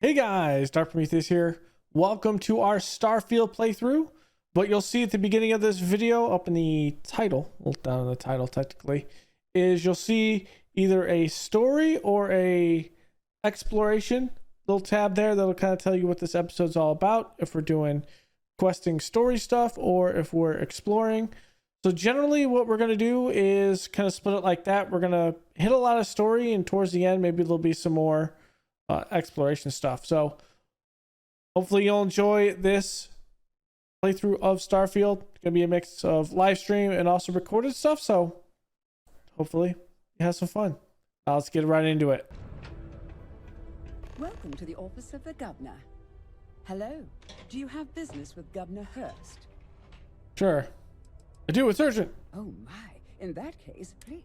Hey guys, Dark Prometheus here. Welcome to our Starfield playthrough. What you'll see at the beginning of this video, up in the title, well, down in the title technically, is you'll see either a story or a exploration little tab there that'll kind of tell you what this episode's all about, if we're doing questing story stuff or if we're exploring. So generally what we're going to do is kind of split it like that. We're going to hit a lot of story, and towards the end maybe there'll be some more exploration stuff. So hopefully you'll enjoy this playthrough of Starfield. It's gonna be a mix of live stream and also recorded stuff, so hopefully you have some fun. Let's get right into it. Welcome to the office of the governor. Hello. Do you have business with Governor Hurst? Sure, I do. It's urgent. Oh my. In that case, please.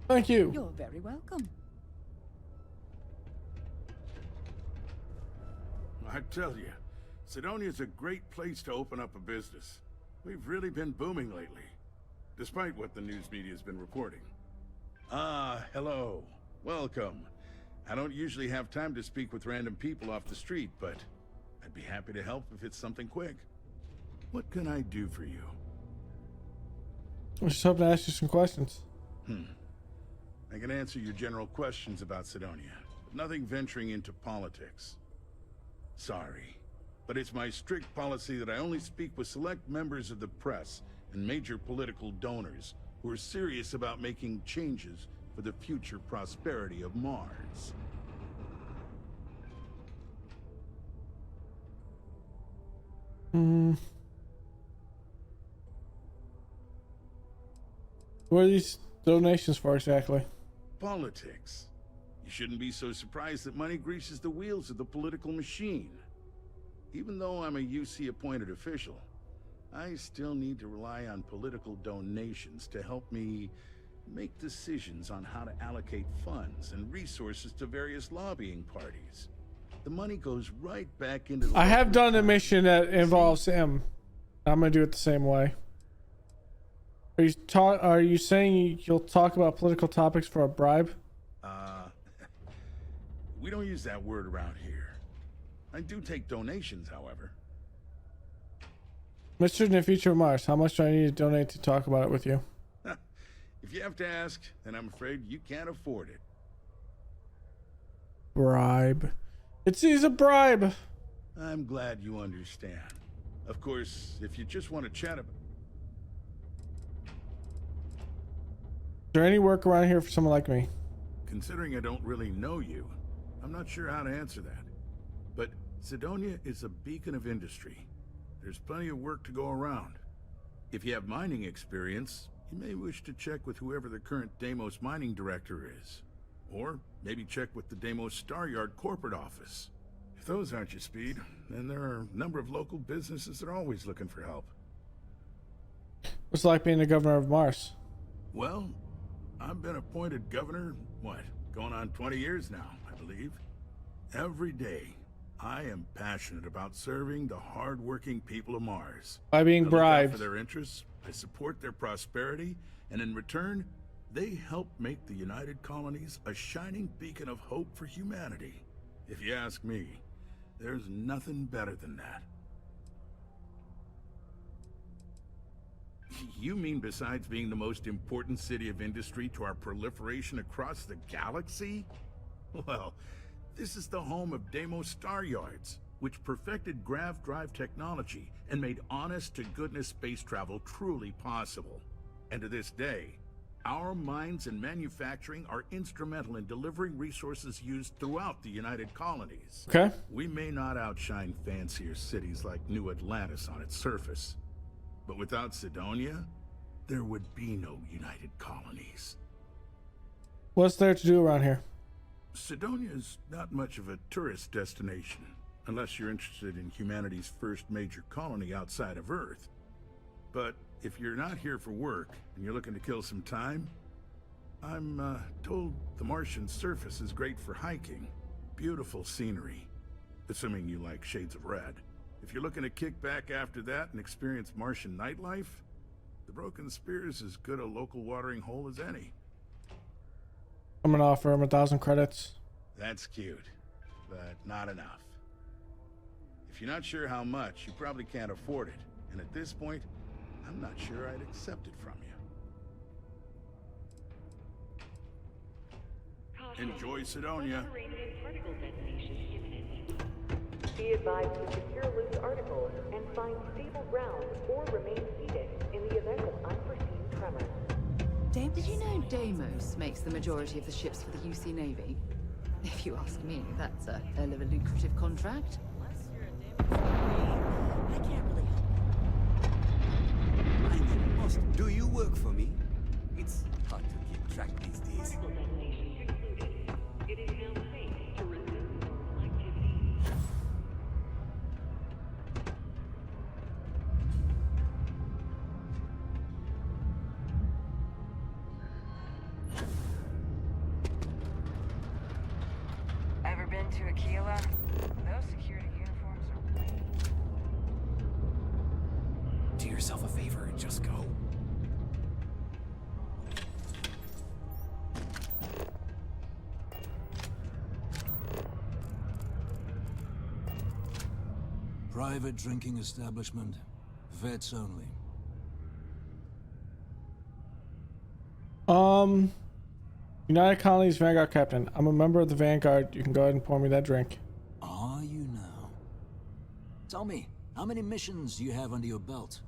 Thank you. You're very welcome. I tell you, Sidonia's a great place to open up a business. We've really been booming lately, despite what the news media's been reporting. Hello. Welcome. I don't usually have time to speak with random people off the street, but I'd be happy to help if it's something quick. What can I do for you? I was just hoping to ask you some questions. I can answer your general questions about Sidonia, but nothing venturing into politics. Sorry, but it's my strict policy that I only speak with select members of the press and major political donors who are serious about making changes for the future prosperity of Mars. What are these donations for exactly? Politics. You shouldn't be so surprised that money greases the wheels of the political machine. Even though I'm a UC-appointed official, I still need to rely on political donations to help me make decisions on how to allocate funds and resources to various lobbying parties. The money goes right back into the... I have done a mission that involves him. I'm gonna do it the same way. Are you saying you'll talk about political topics for a bribe? We don't use that word around here. I do take donations, however. Mr. Nefuture Mars, how much do I need to donate to talk about it with you? If you have to ask, then I'm afraid you can't afford it. Bribe. He's a bribe. I'm glad you understand. Of course, if you just want to chat about... Is there any work around here for someone like me? Considering I don't really know you, I'm not sure how to answer that. But Sidonia is a beacon of industry. There's plenty of work to go around. If you have mining experience, you may wish to check with whoever the current Deimos mining director is. Or maybe check with the Deimos Star Yard corporate office. If those aren't your speed, then there are a number of local businesses that are always looking for help. What's it like being the governor of Mars? Well, I've been appointed governor, going on 20 years now, I believe. Every day, I am passionate about serving the hard-working people of Mars. By being I look out bribed. for their interests, I support their prosperity, and in return, they help make the United Colonies a shining beacon of hope for humanity. If you ask me, there's nothing better than that. You mean besides being the most important city of industry to our proliferation across the galaxy? Well, this is the home of Deimos Star Yards, which perfected grav drive technology and made honest-to-goodness space travel truly possible. And to this day, our mines and manufacturing are instrumental in delivering resources used throughout the United Colonies. Okay. We may not outshine fancier cities like New Atlantis on its surface, but without Sidonia, there would be no United Colonies. What's there to do around here? Sidonia is not much of a tourist destination, unless you're interested in humanity's first major colony outside of Earth. But if you're not here for work, and you're looking to kill some time, I'm told the Martian surface is great for hiking. Beautiful scenery, assuming you like shades of red. If you're looking to kick back after that and experience Martian nightlife, the Broken Spear is as good a local watering hole as any. I'm gonna offer him 1,000 credits. That's cute. but not enough. If you're not sure how much, you probably can't afford it. And at this point, I'm not sure I'd accept it from you. Enjoy Sidonia. Be advised to secure loose articles and find stable ground or remain seated in the event of unforeseen tremors. Did you know Deimos makes the majority of the ships for the UC Navy? If you ask me, that's a hell of a lucrative contract. I can't really help. Do you work for me? It's hard to keep track these days. Ever been to Aquila? Those security uniforms are lame. Do yourself a favor and just go. Private drinking establishment. Vets only. United Colonies Vanguard Captain. I'm a member of the Vanguard. You can go ahead and pour me that drink. Are you now? Tell me, how many missions do you have under your belt?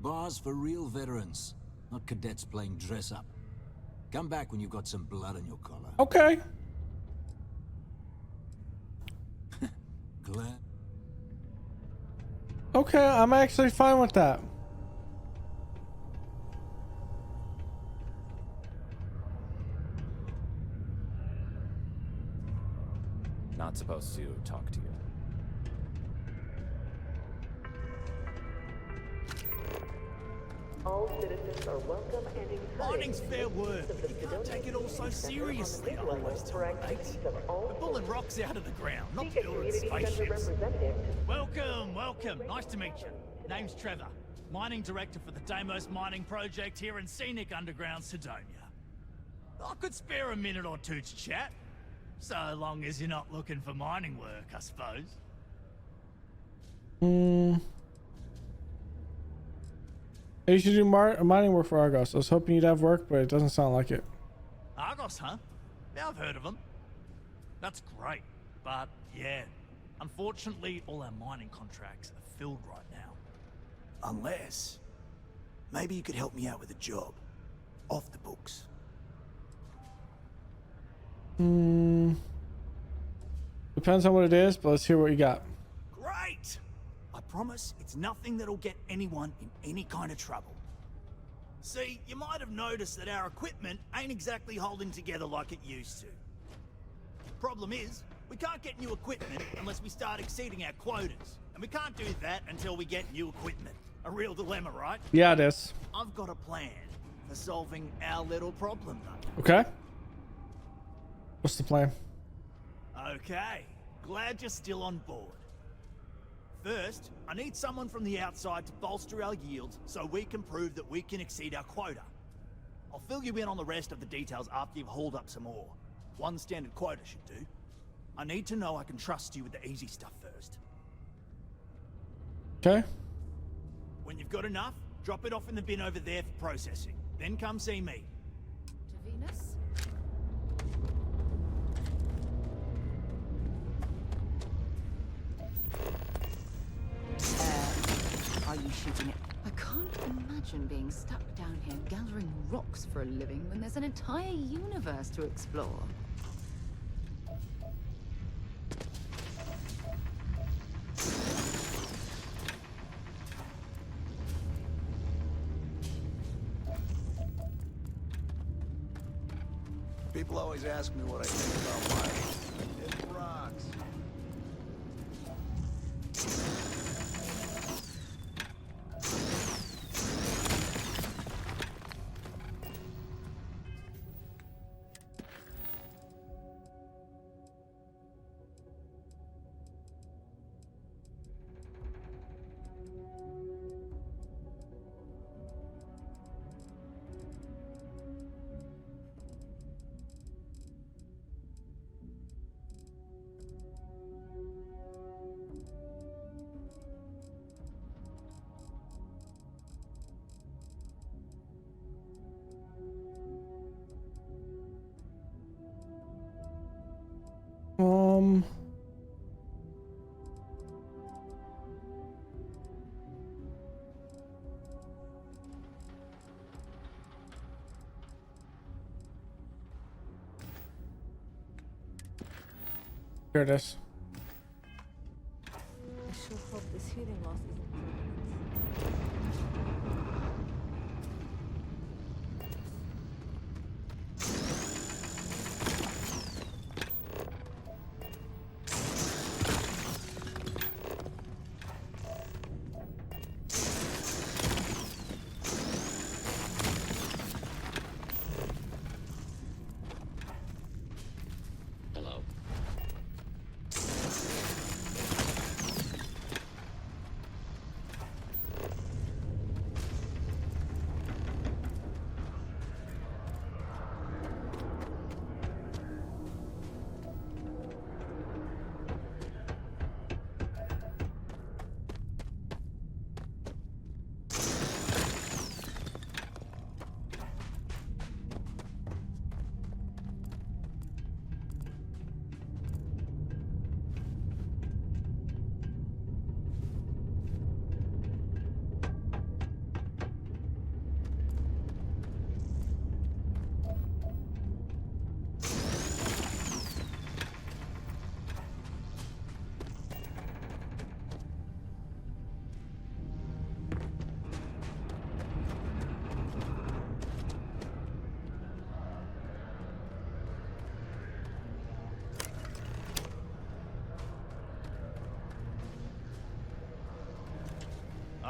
Bars for real veterans, not cadets playing dress up. Come back when you've got some blood on your collar. Okay. Glad. Okay, I'm actually fine with that. Not supposed to talk to you. All citizens are welcome and encouraged. Mining's fair word. You can't take it all so seriously, I always tell my mates. We're pulling rocks out of the ground, not building spaceships. Welcome, welcome. Nice to meet you. Name's Trevor, mining director for the Deimos mining project here in scenic underground Sidonia. I could spare a minute or two to chat, so long as you're not looking for mining work, I suppose. You should do mining work for Argos. I was hoping you'd have work, but it doesn't sound like it. Argos, huh? Yeah, I've heard of them. That's great, but yeah, unfortunately, all our mining contracts are filled right now. Unless... maybe you could help me out with a job. Off the books. Depends on what it is, but let's hear what you got. Great! I promise it's nothing that'll get anyone in any kind of trouble. See, you might have noticed that our equipment ain't exactly holding together like it used to. Problem is, we can't get new equipment unless we start exceeding our quotas. And we can't do that until we get new equipment. A real dilemma, right? Yeah, it is. I've got a plan for solving our little problem, though. Okay. What's the plan? Okay, glad you're still on board. First, I need someone from the outside to bolster our yields so we can prove that we can exceed our quota. I'll fill you in on the rest of the details after you've hauled up some ore. One standard quota should do. I need to know I can trust you with the easy stuff first. Okay. When you've got enough, drop it off in the bin over there for processing. Then come see me. To Venus? Are you shooting it? I can't imagine being stuck down here gathering rocks for a living when there's an entire universe to explore. People always ask me what I think about mining. It rocks. Here it is. I sure hope this hearing loss isn't permanent. Hello.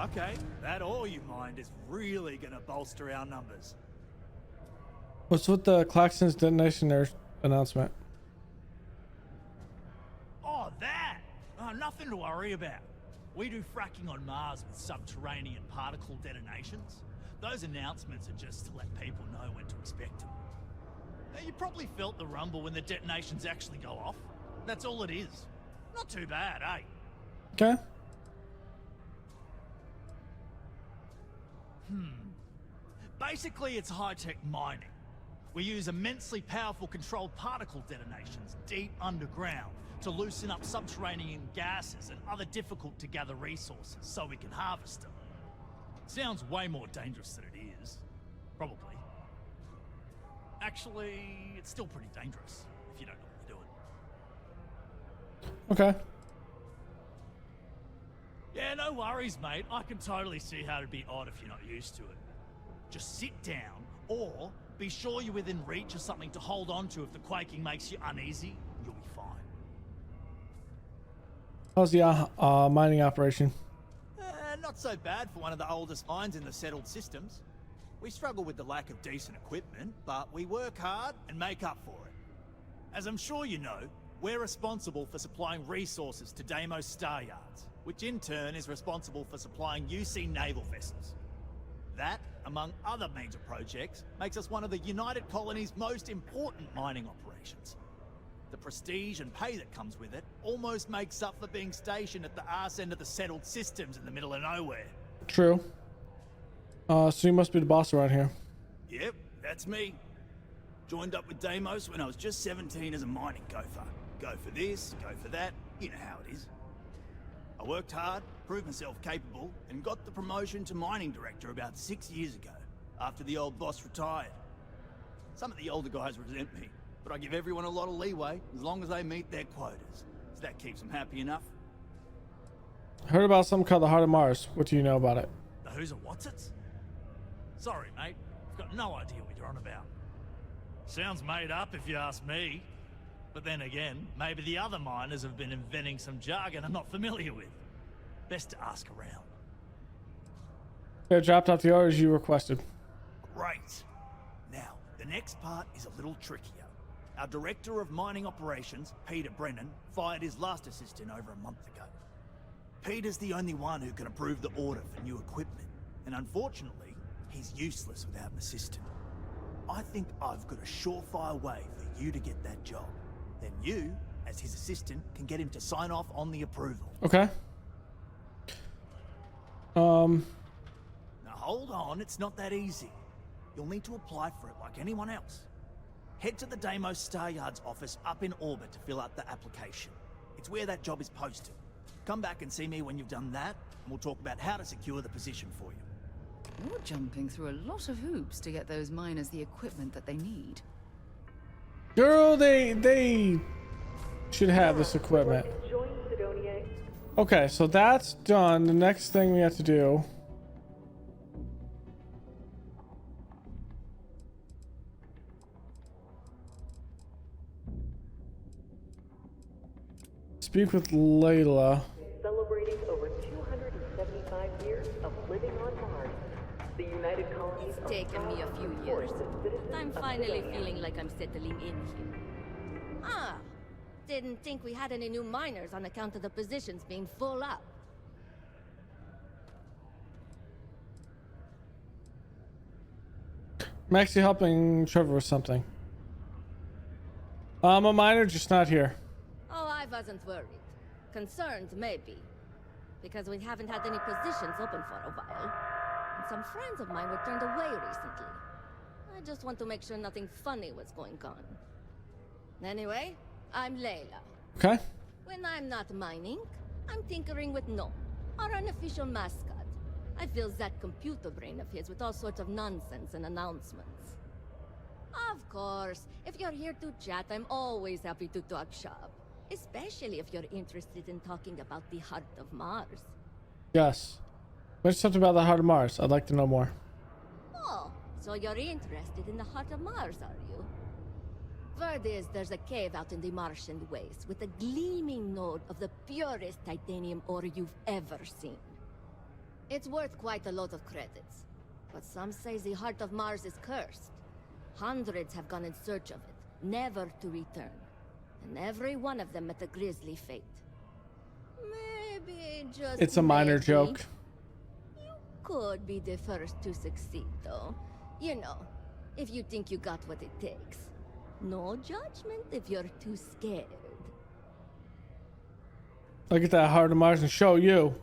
Okay, that ore you mined is really gonna bolster our numbers. What's with the Claxton's detonation there announcement? Oh, that! Oh, nothing to worry about. We do fracking on Mars with subterranean particle detonations. Those announcements are just to let people know when to expect them. Now, you probably felt the rumble when the detonations actually go off. That's all it is. Not too bad, eh? Okay. Basically, it's high-tech mining. We use immensely powerful controlled particle detonations deep underground to loosen up subterranean gases and other difficult-to-gather resources so we can harvest them. Sounds way more dangerous than it is. Probably. Actually, it's still pretty dangerous if you don't know what you're doing. Okay. Yeah, no worries, mate. I can totally see how it'd be odd if you're not used to it. Just sit down, or be sure you're within reach of something to hold on to if the quaking makes you uneasy. You'll be fine. How's the mining operation? Not so bad for one of the oldest mines in the settled systems. We struggle with the lack of decent equipment, but we work hard and make up for it. As I'm sure you know, we're responsible for supplying resources to Deimos Star Yards, which in turn is responsible for supplying UC naval vessels. That, among other major projects, makes us one of the United Colony's most important mining operations. The prestige and pay that comes with it almost makes up for being stationed at the arse end of the settled systems in the middle of nowhere. True. So you must be the boss around here. Yep, that's me. Joined up with Deimos when I was just 17 as a mining gopher. Go for this, go for that, you know how it is. I worked hard, proved myself capable, and got the promotion to mining director about 6 years ago, after the old boss retired. Some of the older guys resent me, but I give everyone a lot of leeway as long as they meet their quotas. So that keeps them happy enough. I heard about something called the Heart of Mars. What do you know about it? The who's and what's it? Sorry, mate. I've got no idea what you're on about. Sounds made up if you ask me. But then again, maybe the other miners have been inventing some jargon I'm not familiar with. Best to ask around. They dropped off the orders you requested. Great. Now, the next part is a little trickier. Our director of mining operations, Peter Brennan, fired his last assistant over a month ago. Peter's the only one who can approve the order for new equipment, and unfortunately, he's useless without an assistant. I think I've got a surefire way for you to get that job. Then you, as his assistant, can get him to sign off on the approval. Okay. Now hold on, it's not that easy. You'll need to apply for it like anyone else. head to the Deimos Star Yard's office up in orbit to fill out the application. It's where that job is posted. Come back and see me when you've done that, and we'll talk about how to secure the position for you. You're jumping through a lot of hoops to get those miners the equipment that they need. Girl, they should have this equipment. Join Sidonia. Okay, so that's done. The next thing we have to do. Speak with Layla. Celebrating over 275 years of living on Mars. The United Colonies It's taken me a few years. I'm finally feeling like I'm settling in here. Ah, didn't think we had any new miners on account of the positions being full up. I'm actually helping Trevor with something. I'm a miner, just not here. Oh, I wasn't worried. Concerned, maybe. Because we haven't had any positions open for a while. And some friends of mine were turned away recently. I just want to make sure nothing funny was going on. Anyway, I'm Layla. Okay. When I'm not mining, I'm tinkering with Gnome, our unofficial mascot. I fill that computer brain of his with all sorts of nonsense and announcements. Of course, if you're here to chat, I'm always happy to talk shop. Especially if you're interested in talking about the heart of Mars. Yes. Mention something about the heart of Mars. I'd like to know more. Oh, so you're interested in the heart of Mars, are you? Word is there's a cave out in the Martian waste with a gleaming node of the purest titanium ore you've ever seen. It's worth quite a lot of credits, but some say the heart of Mars is cursed. Hundreds have gone in search of it, never to return. And every one of them met a grisly fate. Maybe just It's a minor maybe, joke. You could be the first to succeed, though. You know, if you think you got what it takes. No judgment if you're too scared. Look at that heart of Mars and show you.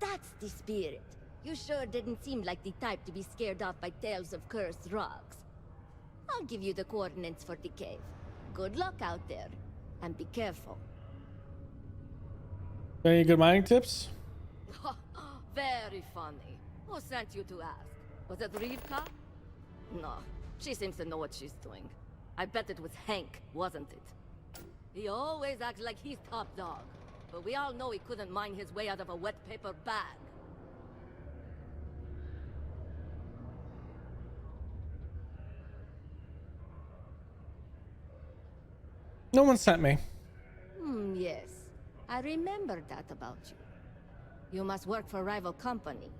That's the spirit. You sure didn't seem like the type to be scared off by tales of cursed rocks. I'll give you the coordinates for the cave. Good luck out there. And be careful. Any good mining tips? Very funny. Who sent you to ask? Was it Rivka? No, she seems to know what she's doing. I bet it was Hank, wasn't it? He always acts like he's top dog. But we all know he couldn't mine his way out of a wet paper bag. No one sent me. Yes. I remember that about you. You must work for a rival company.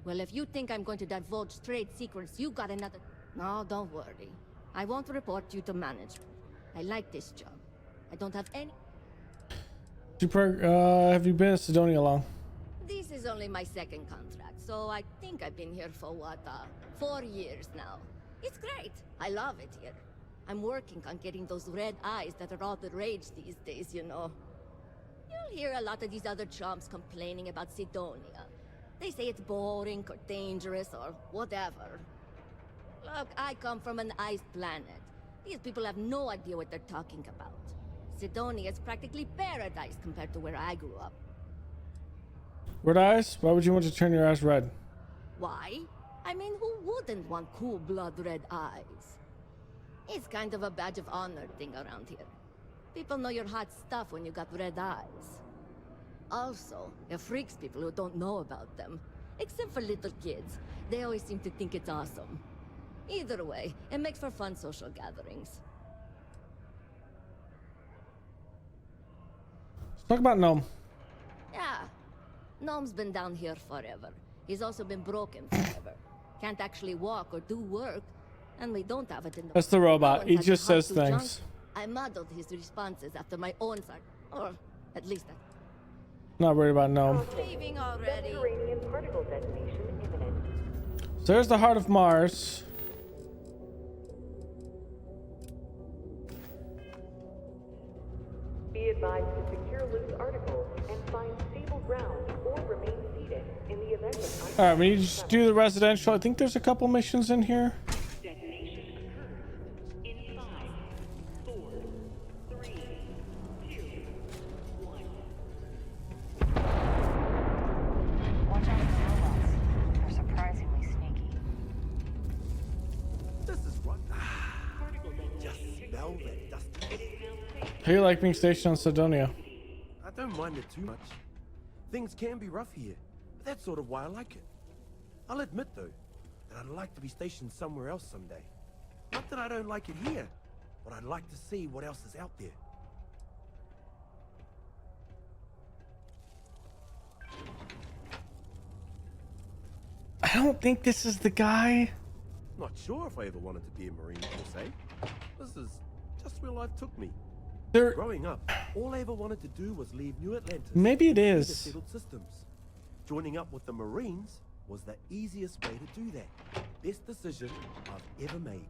Well, if you think I'm going to divulge trade secrets, you got another... No, don't worry. I won't report you to management. I like this job. I don't have any... Have you been in Sidonia long? This is only my second contract, so I think I've been here for, 4 years now. It's great. I love it here. I'm working on getting those red eyes that are all the rage these days, you know. You'll hear a lot of these other chumps complaining about Sidonia. They say it's boring or dangerous or whatever. Look, I come from an ice planet. These people have no idea what they're talking about. Sidonia is practically paradise compared to where I grew up. Red eyes? Why would you want to turn your eyes red? Why? I mean, who wouldn't want cool blood red eyes? It's kind of a badge of honor thing around here. People know you're hot stuff when you got red eyes. Also, it freaks people who don't know about them. Except for little kids. They always seem to think it's awesome. Either way, it makes for fun social gatherings. Let's talk about Gnome. Yeah. Gnome's been down here forever. He's also been broken forever. Can't actually walk or do work. And we don't have it in the... That's the robot. He has just the heart says to things. jump. I modeled his responses after my own son. Or at least that. Not worried about Gnome. Leaving already. Subterranean particle detonation imminent. So there's the heart of Mars. Be advised to secure loose articles and find stable ground or remain seated in the event of... Alright, we need to just do the residential. I think there's a couple missions in here. Detonation occurs in 5 How you like being stationed on Sidonia? I don't mind it too much. Things can be rough here, but that's sort of why I like it. I'll admit, though, that I'd like to be stationed somewhere else someday. Not that I don't like it here, but I'd like to see what else is out there. I don't think this is the guy. Not sure if I ever wanted to be a Marine per se. This is just where life took me. Growing up, all I ever wanted to do was leave New Atlantis. Maybe it and is. the settled systems. Joining up with the Marines was the easiest way to do that. Best decision I've ever made.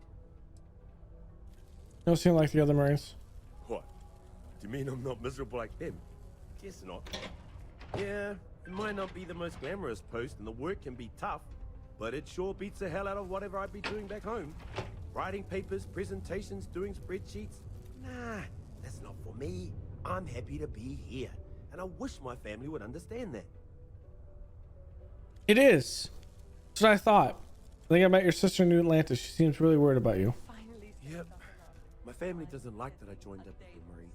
Don't seem like the other Marines. What? Do you mean I'm not miserable like them? Guess not. Yeah, it might not be the most glamorous post and the work can be tough, but it sure beats the hell out of whatever I'd be doing back home. Writing papers, presentations, doing spreadsheets. Nah, that's not for me. I'm happy to be here, and I wish my family would understand that. It is. That's what I thought. I think I met your sister in New Atlantis. She seems really worried about you. Yep. My family doesn't like that I joined up with the Marines,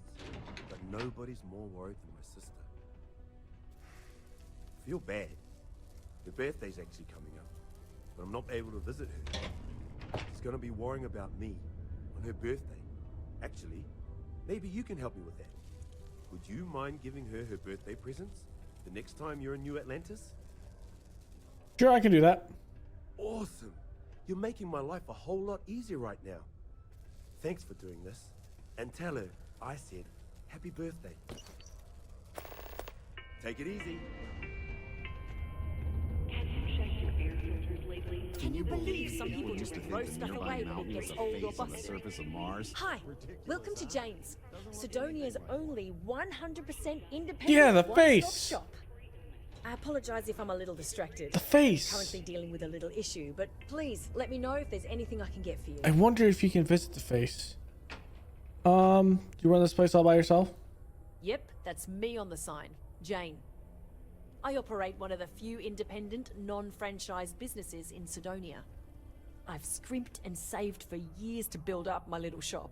but nobody's more worried than my sister. I feel bad. Her birthday's actually coming up, but I'm not able to visit her. She's gonna be worrying about me on her birthday. Actually, maybe you can help me with that. Would you mind giving her her birthday presents the next time you're in New Atlantis? Sure, I can do that. Awesome. You're making my life a whole lot easier right now. Thanks for doing this. And tell her I said happy birthday. Take it easy. Can you believe some people just throw stuff away when it gets old or busted? Hi, welcome to Jane's, Sidonia's only 100% independent Yeah, the one-stop face. shop. I apologize if I'm a little distracted. The face. Currently dealing with a little issue, but please let me know if there's anything I can get for you. I wonder if you can visit the face. Do you run this place all by yourself? Yep, that's me on the sign, Jane. I operate one of the few independent, non-franchised businesses in Sidonia. I've scrimped and saved for years to build up my little shop.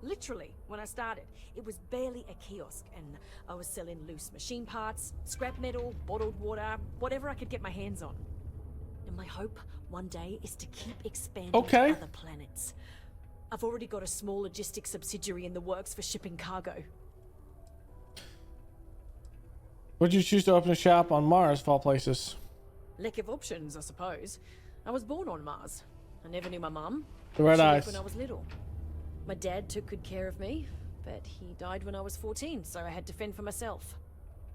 Literally, when I started, it was barely a kiosk, and I was selling loose machine parts, scrap metal, bottled water, whatever I could get my hands on. And my hope one day is to keep expanding to other planets. I've already got a small logistics subsidiary in the works for shipping cargo. Would you choose to open a shop on Mars, of all places? Lack of options, I suppose. I was born on Mars. I never knew my mum. The red She left eyes. when I was little. My dad took good care of me, but he died when I was 14, so I had to fend for myself.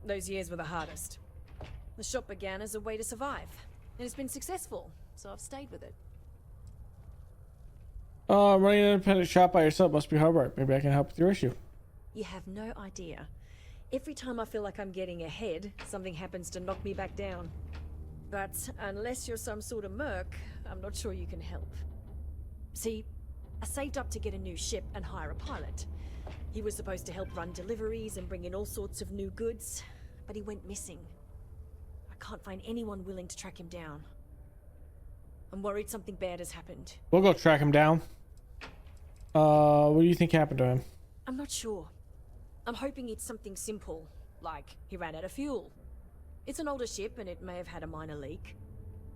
Those years were the hardest. The shop began as a way to survive, and it's been successful, so I've stayed with it. Running an independent shop by yourself must be hard work. Maybe I can help with your issue. You have no idea. Every time I feel like I'm getting ahead, something happens to knock me back down. But unless you're some sort of merc, I'm not sure you can help. See, I saved up to get a new ship and hire a pilot. He was supposed to help run deliveries and bring in all sorts of new goods, but he went missing. I can't find anyone willing to track him down. I'm worried something bad has happened. We'll go track him down. What do you think happened to him? I'm not sure. I'm hoping it's something simple, like he ran out of fuel. It's an older ship and it may have had a minor leak.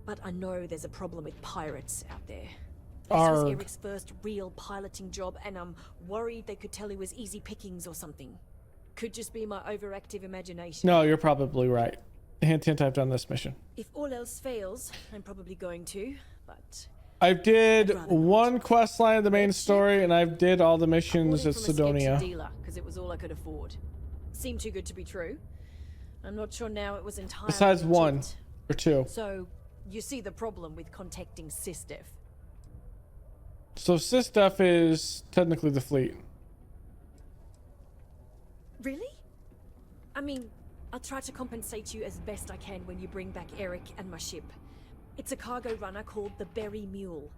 But I know there's a problem with pirates out there. This was Arg. Eric's first real piloting job, and I'm worried they could tell he was easy pickings or something. Could just be my overactive imagination. No, you're probably right. Hint, hint, I've done this mission. If all else fails, I'm probably going to, but I did one quest line of the main story, and I've did all the missions at from a Sidonia. sketchy dealer, because it was all I could afford. Seemed too good to be true. I'm not sure now it was entirely Besides legit. one or two. So, you see the problem with contacting SysDef. So SysDef is technically the fleet. Really? I mean, I'll try to compensate you as best I can when you bring back Eric and my ship. It's a cargo runner called the Berry Mule.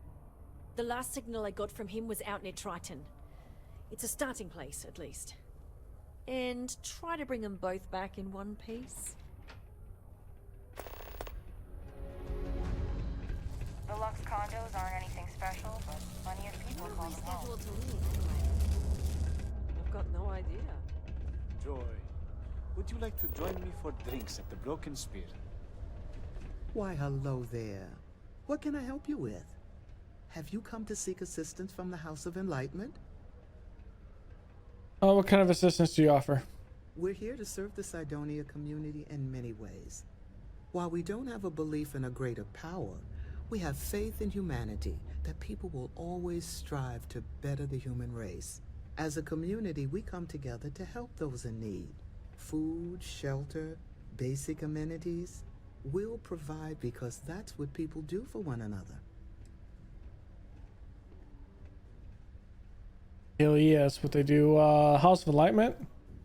The last signal I got from him was out near Triton. It's a starting place, at least. And try to bring them both back in one piece. The Lux condos aren't anything special, but plenty of people call them home. I've got no idea. Joy, would you like to join me for drinks at the Broken Spear? Why, hello there. What can I help you with? Have you come to seek assistance from the House of Enlightenment? Oh, what kind of assistance do you offer? We're here to serve the Cydonia community in many ways. While we don't have a belief in a greater power, we have faith in humanity, that people will always strive to better the human race. As a community, we come together to help those in need. Food, shelter, basic amenities. We'll provide because that's what people do for one another. Hell yes, what they do, House of Enlightenment?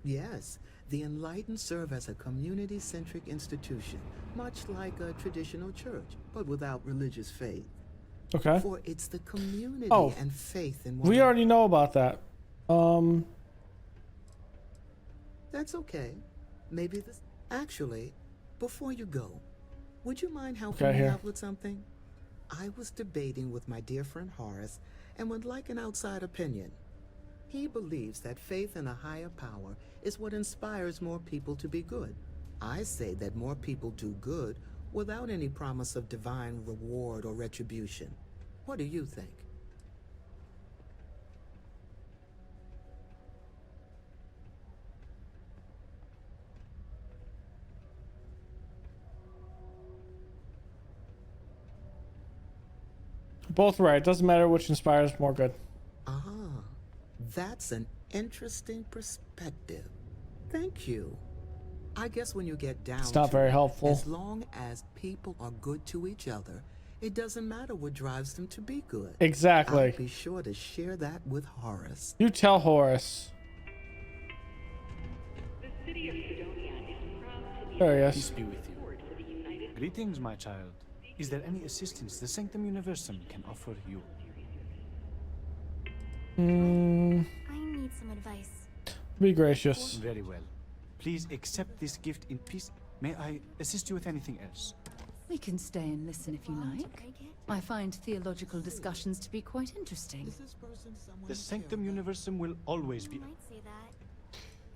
Yes, the Enlightened serve as a community-centric institution, much like a traditional church, but without religious faith. Okay. For it's the community and faith in one we another. already know about that. That's okay. Maybe this... Actually, before you go, would you mind helping me out with something? I was debating with my dear friend Horace and would like an outside opinion. He believes that faith in a higher power is what inspires more people to be good. I say that more people do good without any promise of divine reward or retribution. What do you think? Both right. It doesn't matter which inspires more good. Ah, that's an interesting perspective. Thank you. I guess when you get down It's not to very it, helpful. as long as people are good to each other, it doesn't matter what drives them to be good. Exactly. I'll be sure to share that with Horace. You tell Horace. There he Peace is. be with you. Greetings, my child. Is there any assistance the Sanctum Universum can offer you? I need some advice. Be gracious. Very well. Please accept this gift in peace. May I assist you with anything else? We can stay and listen if you like. I find theological discussions to be quite interesting. The Sanctum Universum will always be... Might say that.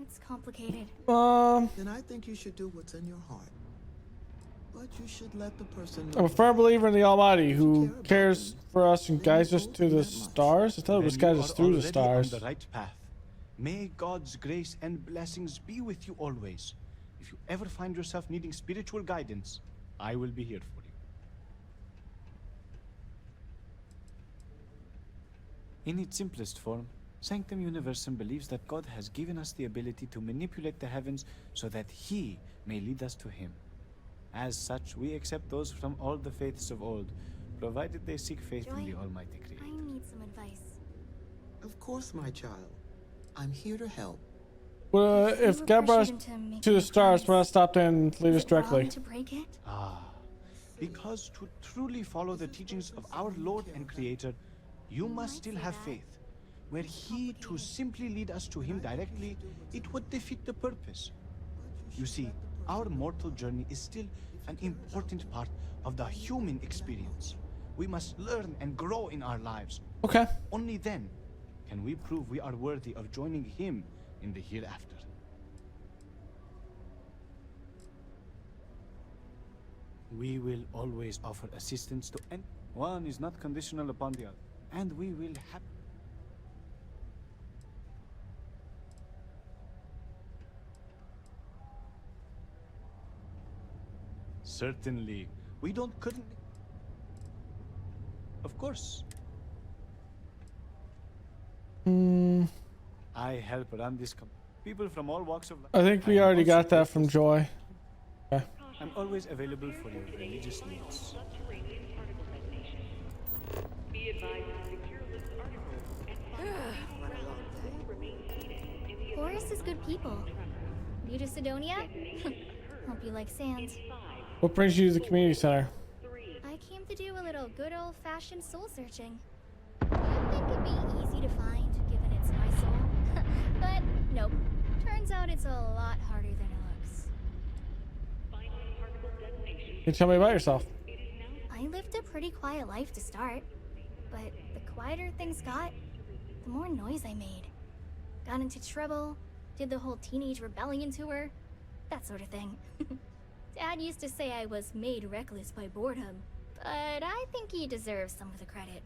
It's complicated. Then I think you should do what's in your heart. But you should let the person know. I'm a firm believer in the Almighty who cares for us and guides us to the stars. I thought it was guides us through the stars. On the right path. May God's grace and blessings be with you always. If you ever find yourself needing spiritual guidance, I will be here for you. In its simplest form, Sanctum Universum believes that God has given us the ability to manipulate the heavens so that He may lead us to Him. As such, we accept those from all the faiths of old, provided they seek faith in the Almighty Creator. I need some advice. Of course, my child. I'm here to help. Well, if God brought us to the stars, why not stop there and lead us directly? To break it? Because to truly follow the teachings of our Lord and Creator, you must still have faith. Were He to simply lead us to Him directly, it would defeat the purpose. You see, our mortal journey is still an important part of the human experience. We must learn and grow in our lives. Okay. Only then can we prove we are worthy of joining Him in the hereafter. We will always offer assistance to anyone. One is not conditional upon the other. And we will have... Certainly. We couldn't... Of course. I help run this people from all walks of life. I think we already got that from Joy. Okay. I'm always available for your religious needs. Be advised to secure this article and Horace is good people. New to Sidonia? Hope you like sand. What brings you to the community center? I came to do a little good old-fashioned soul searching. You'd think it'd be easy to find, given it's my soul. But nope. Turns out it's a lot harder than it looks. Can you tell me about yourself? I lived a pretty quiet life to start. But the quieter things got, the more noise I made. got into trouble, did the whole teenage rebellion tour, that sort of thing. Dad used to say I was made reckless by boredom, but I think he deserves some of the credit.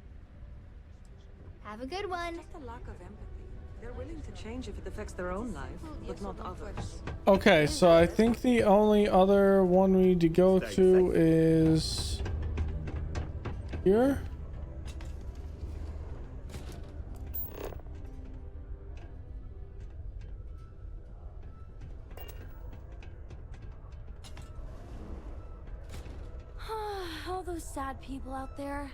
Have a good one. Just a lack of empathy. They're willing to change if it affects their own life, but not others. Okay, so I think the only other one we need to go to is here. All those sad people out there.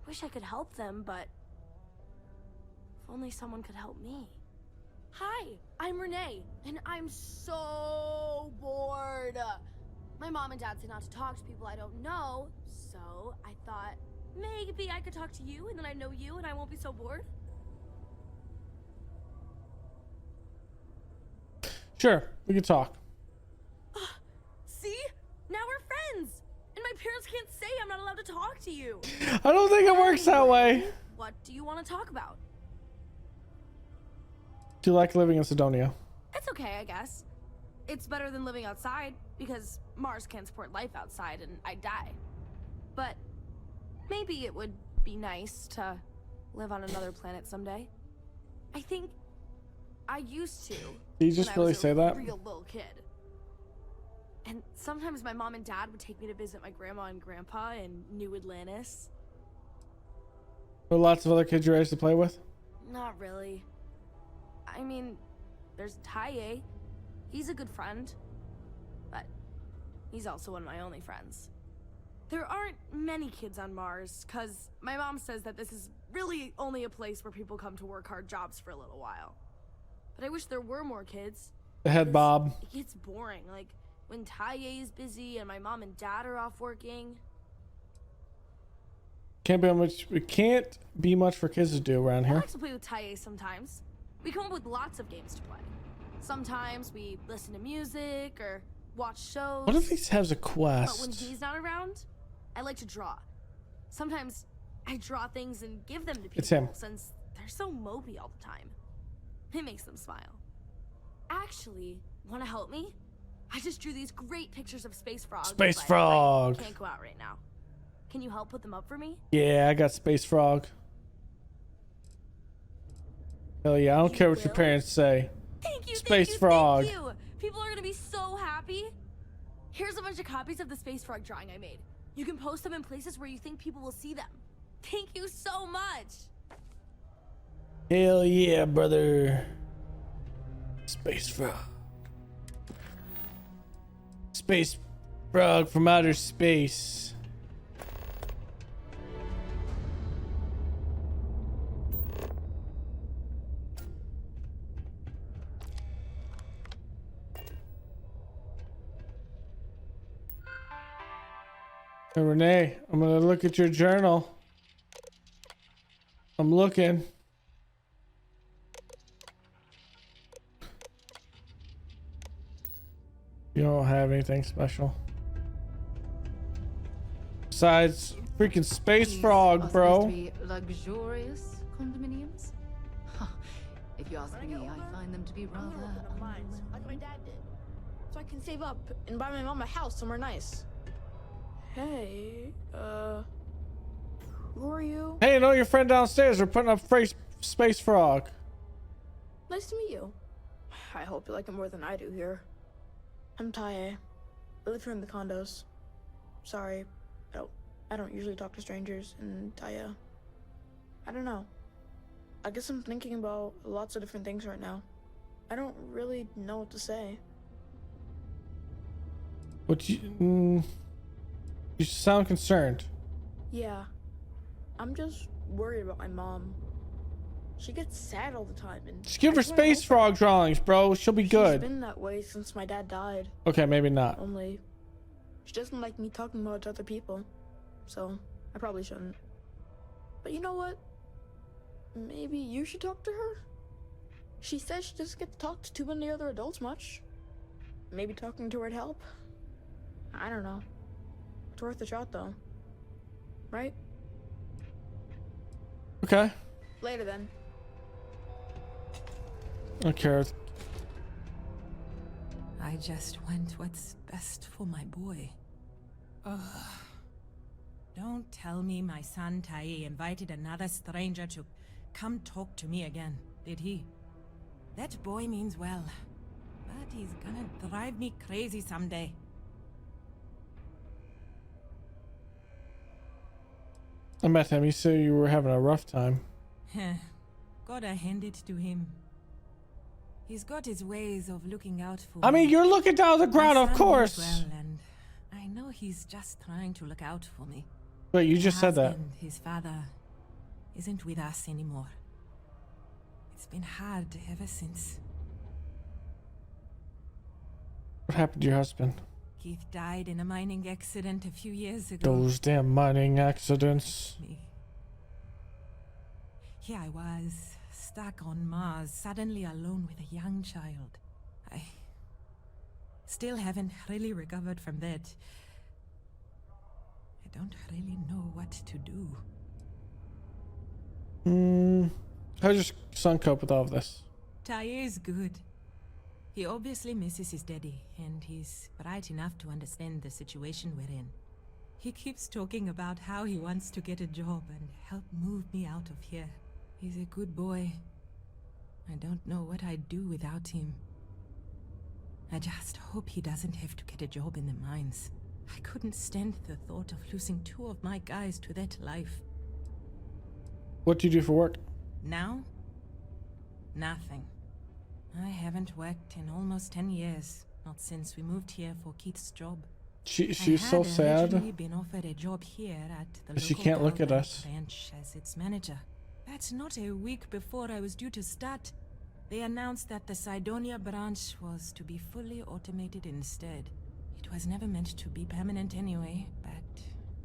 Wish I could help them, but if only someone could help me. Hi, I'm Renee, and I'm so bored. My mom and dad say not to talk to people I don't know, so I thought maybe I could talk to you, and then I know you, and I won't be so bored. Sure, we can talk. See? Now we're friends! And my parents can't say I'm not allowed to talk to you. I don't think it works that way. What do you want to talk about? Do you like living in Sidonia? It's okay, I guess. It's better than living outside, because Mars can't support life outside and I'd die. But maybe it would be nice to live on another planet someday. I think I used to. Did you just really say that? Real little kid. And sometimes my mom and dad would take me to visit my grandma and grandpa in New Atlantis. There are lots of other kids your age to play with? Not really. I mean, there's Taye. He's a good friend. But he's also one of my only friends. There aren't many kids on Mars, because my mom says that this is really only a place where people come to work hard jobs for a little while. But I wish there were more kids. The head Bob. It gets boring, like when Taye is busy and my mom and dad are off working. Can't be much for kids to do around I here. like to play with Taye sometimes. We come up with lots of games to play. Sometimes we listen to music or watch shows. What if he has a But quest? when he's not around, I like to draw. Sometimes I draw things and give them to people It's him. since they're so mopey all the time. It makes them smile. Actually, want to help me? I just drew these great pictures of Space Frog. Space but Frog. I can't go out right now. Can you help put them up for me? Yeah, I got Space Frog. Hell yeah, I don't care what your parents say. Thank you, Space Frog. Thank you. People are gonna be so happy. Here's a bunch of copies of the Space Frog drawing I made. You can post them in places where you think people will see them. Thank you so much. Hell yeah, brother. Space Frog. Space Frog from outer space. Hey, Renee, I'm gonna look at your journal. I'm looking. You don't have anything special. Besides freaking Space Frog, bro. Luxurious condominiums? Huh. If you ask me, I find them to be rather like my dad did. So I can save up and buy my mom a house somewhere nice. Hey, who are you? Hey, I know your friend downstairs. We're putting up Space Frog. Nice to meet you. I hope you like it more than I do here. I'm Taye. I live here in the condos. Sorry, I don't usually talk to strangers in Taye. I don't know. I guess I'm thinking about lots of different things right now. I don't really know what to say. What you sound concerned. Yeah. I'm just worried about my mom. She gets sad all the time and Just give her Space Frog drawings, bro. She'll be She's good. been that way since my dad died. Okay, maybe not. Only she doesn't like me talking about it to other people. So I probably shouldn't. But you know what? Maybe you should talk to her? She says she doesn't get to talk to too many other adults much. Maybe talking to her'd help. I don't know. It's worth a shot though. Right? Okay. Later then. Okay. I just want what's best for my boy. Ugh. Don't tell me my son Tai invited another stranger to come talk to me again, did he? That boy means well, but he's gonna drive me crazy someday. I met him. He said you were having a rough time. Gotta hand it to him. He's got his ways of looking out for I mean, you're looking down the ground, of course. Well, and I know he's just trying to look out for me. Wait, you just said that. His father isn't with us anymore. It's been hard ever since. What happened to your husband? Keith died in a mining accident a few years ago. Those damn mining accidents. Here I was, stuck on Mars, suddenly alone with a young child. I still haven't really recovered from that. I don't really know what to do. How's your son cope with all of this? Tai is good. He obviously misses his daddy, and he's bright enough to understand the situation we're in. He keeps talking about how he wants to get a job and help move me out of here. He's a good boy. I don't know what I'd do without him. I just hope he doesn't have to get a job in the mines. I couldn't stand the thought of losing 2 of my guys to that life. What do you do for work? Now? Nothing. I haven't worked in almost 10 years. Not since we moved here for Keith's job. She's so sad. I had been offered a job here at the She local can't look at Galvan us. branch as its manager. That's not a week before I was due to start. They announced that the Cydonia branch was to be fully automated instead. It was never meant to be permanent anyway, but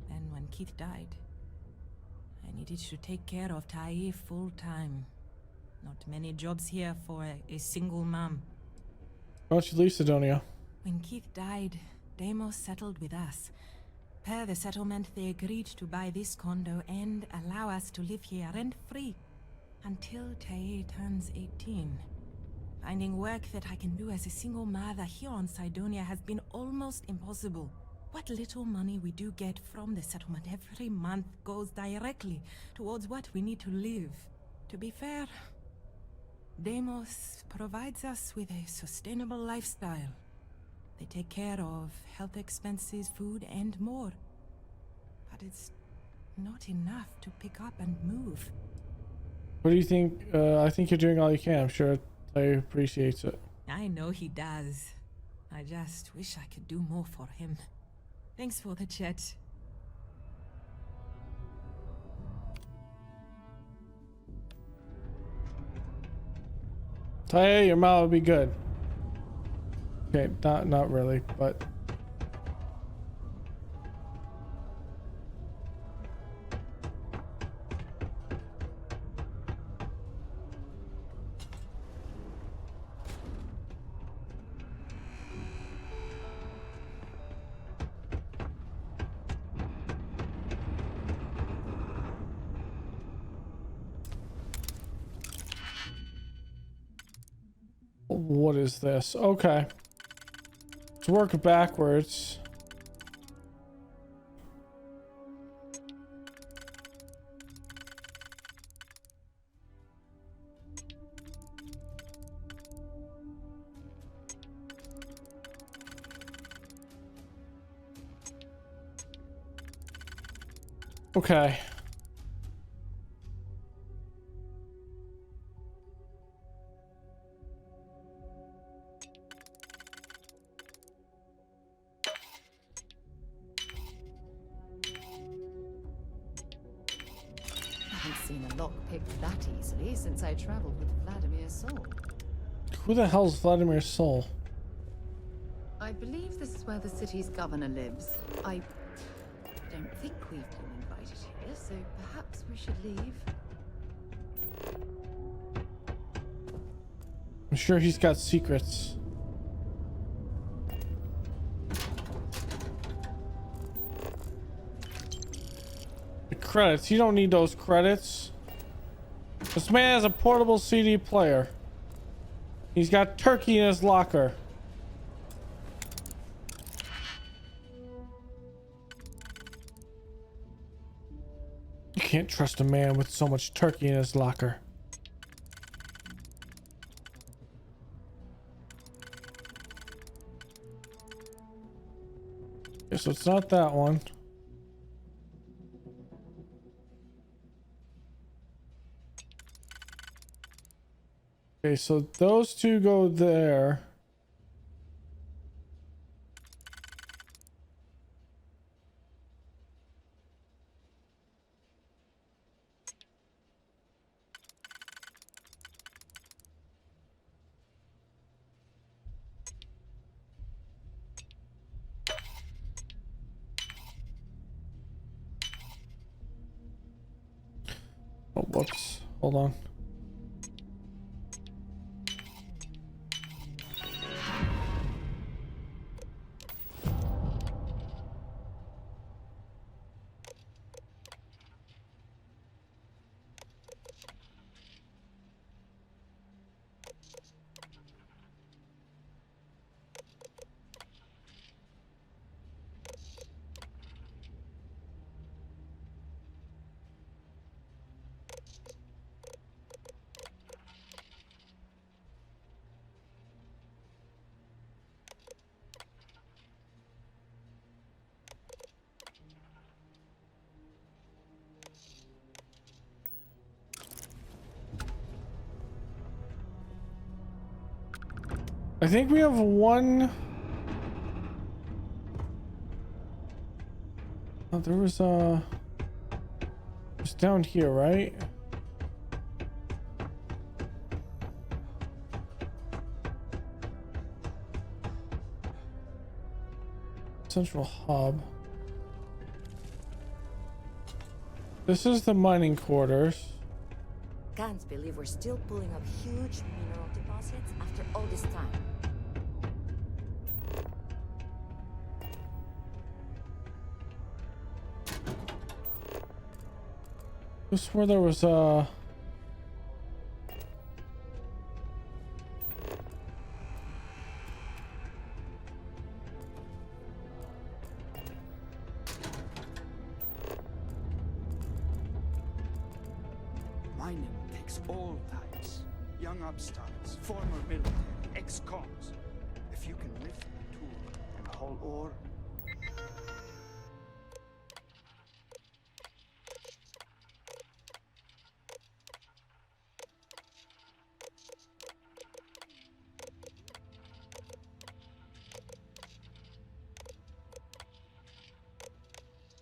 then when Keith died, I needed to take care of Tai full time. Not many jobs here for a single mom. Why don't you leave Cydonia? When Keith died, Deimos settled with us. Per the settlement, they agreed to buy this condo and allow us to live here rent-free until Tai turns 18. Finding work that I can do as a single mother here on Cydonia has been almost impossible. What little money we do get from the settlement every month goes directly towards what we need to live. To be fair, Deimos provides us with a sustainable lifestyle. They take care of health expenses, food, and more. But it's not enough to pick up and move. What do you think? I think you're doing all you can. I'm sure Tai appreciates it. I know he does. I just wish I could do more for him. Thanks for the chat. Tai, your mom would be good. Okay, not really, but what is this? Okay. Let's work backwards. Okay. Seen a lock picked that easily since I traveled with Vladimir's soul. Who the hell's Vladimir's soul? I believe this is where the city's governor lives. I don't think we've been invited here, so perhaps we should leave. I'm sure he's got secrets. The credits. You don't need those credits. This man has a portable CD player. He's got turkey in his locker. You can't trust a man with so much turkey in his locker. Okay, so it's not that one. Okay, so those two go there. Oh, whoops. Hold on. I think we have one. Oh, there was it's down here, right? Central hub. This is the mining quarters. Can't believe we're still pulling up huge mineral deposits after all this time. I swore there was Mining takes all types. Young upstarts, former military, ex-cons. If you can lift the tool and haul ore.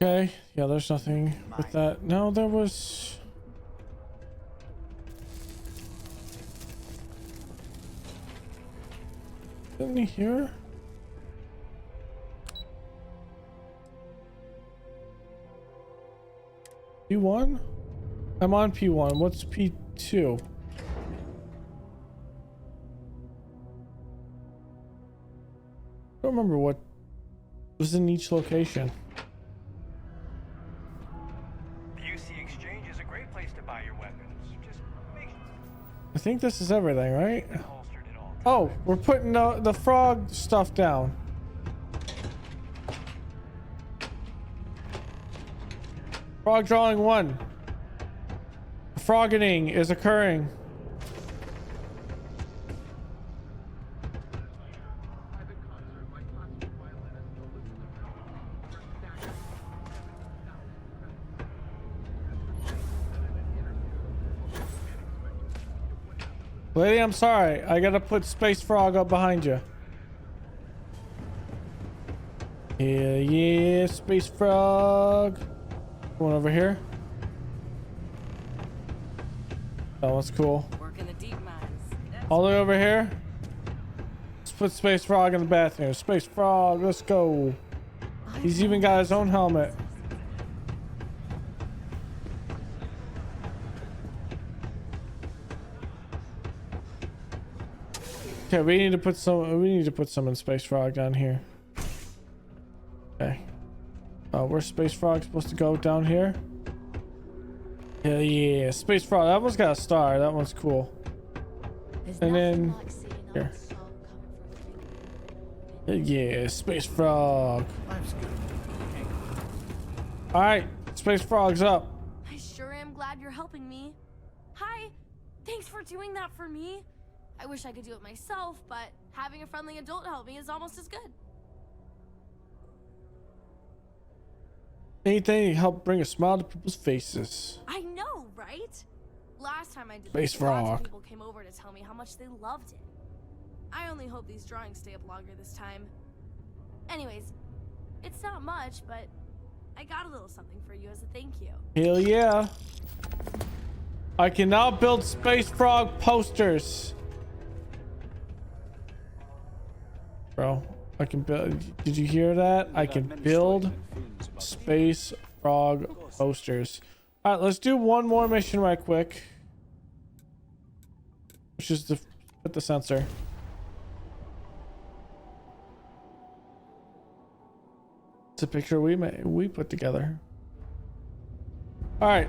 okay. Yeah, there's nothing with that. No, there was. Isn't he here? P1? I'm on P1. What's P2? I don't remember what was in each location. UC Exchange is a great place to buy your weapons. Just make I think this is everything, right? Oh, we're putting the frog stuff down. Frog drawing 1. Frogging is occurring. Lady, I'm sorry. I gotta put Space Frog up behind you. Hell yeah, Space Frog. Going over here. That one's cool. Working the deep mines. All the way over here. Let's put Space Frog in the bathroom. Space Frog, let's go. He's even got his own helmet. Okay, we need to put some in Space Frog down here. Okay. Where's Space Frog supposed to go? Down here? Hell yeah, Space Frog. That one's got a star. That one's cool. And then Here. Yeah, space frog. All right, space frog's up. I sure am glad you're helping me. Hi, thanks for doing that for me. I wish I could do it myself, but having a friendly adult help me is almost as good. Anything to help bring a smile to people's faces. I know, right? Last time I did Space this, lots frog. of people came over to tell me how much they loved it. I only hope these drawings stay up longer this time. Anyways, it's not much, but I got a little something for you as a thank you. Hell yeah. I can now build space frog posters. Bro, I can build. Did you hear that? I can build space frog posters. All right, let's do one more mission right quick. Which is to put the sensor. It's a picture we put together. All right,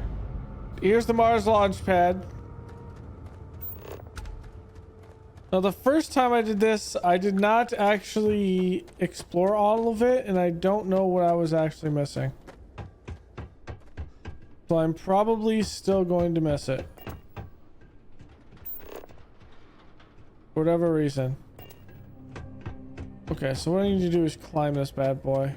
here's the Mars launch pad. Now, the first time I did this, I did not actually explore all of it, and I don't know what I was actually missing. So I'm probably still going to miss it. For whatever reason. Okay, so what I need to do is climb this bad boy.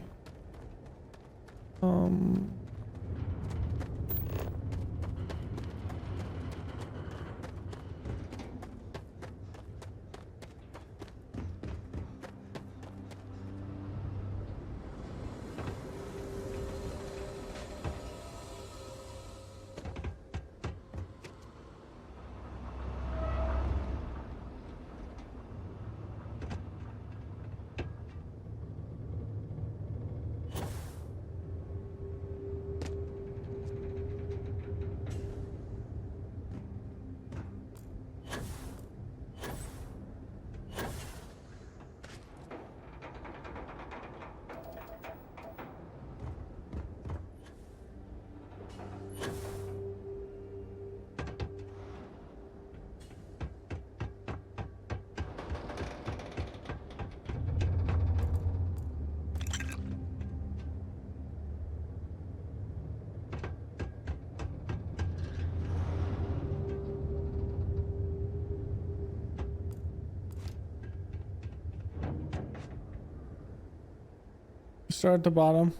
Start at the bottom.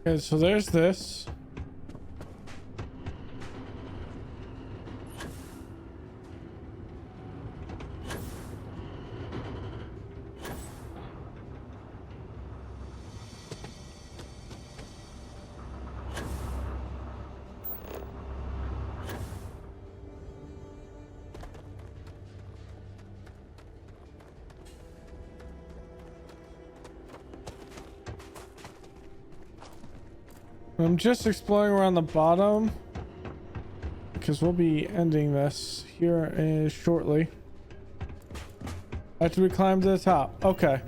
Okay, so there's this. I'm just exploring around the bottom because we'll be ending this here shortly. After we climb to the top. Okay.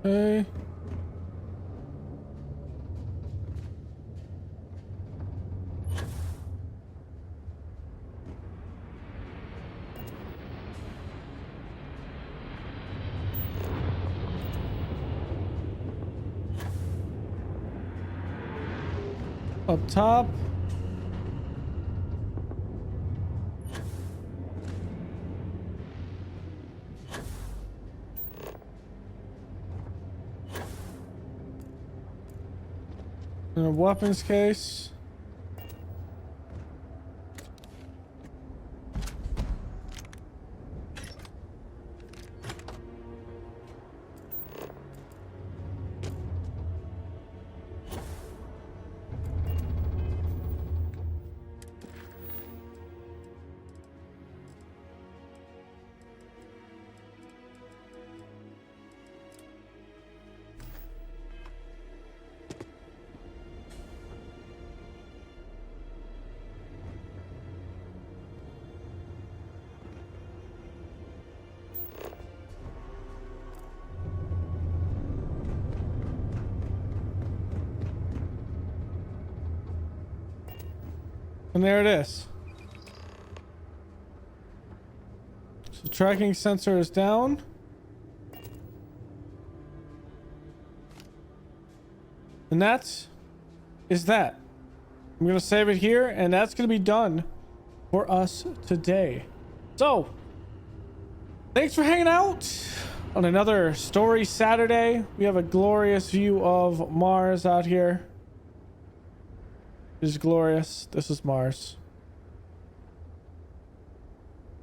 Okay. Up top. In a weapons case. And there it is. So tracking sensor is down. And that is that. I'm going to save it here, and that's going to be done for us today. So, thanks for hanging out on another Story Saturday. We have a glorious view of Mars out here. This is glorious. This is Mars.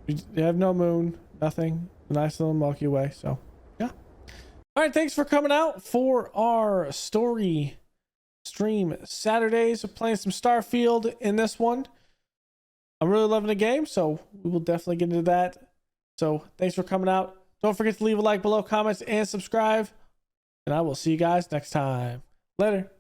We have no moon, nothing. A nice little Milky Way, so yeah. All right, thanks for coming out for our story stream Saturdays. We're playing some Starfield in this one. I'm really loving the game, so we will definitely get into that. So thanks for coming out. Don't forget to leave a like below, comments, and subscribe. And I will see you guys next time. Later.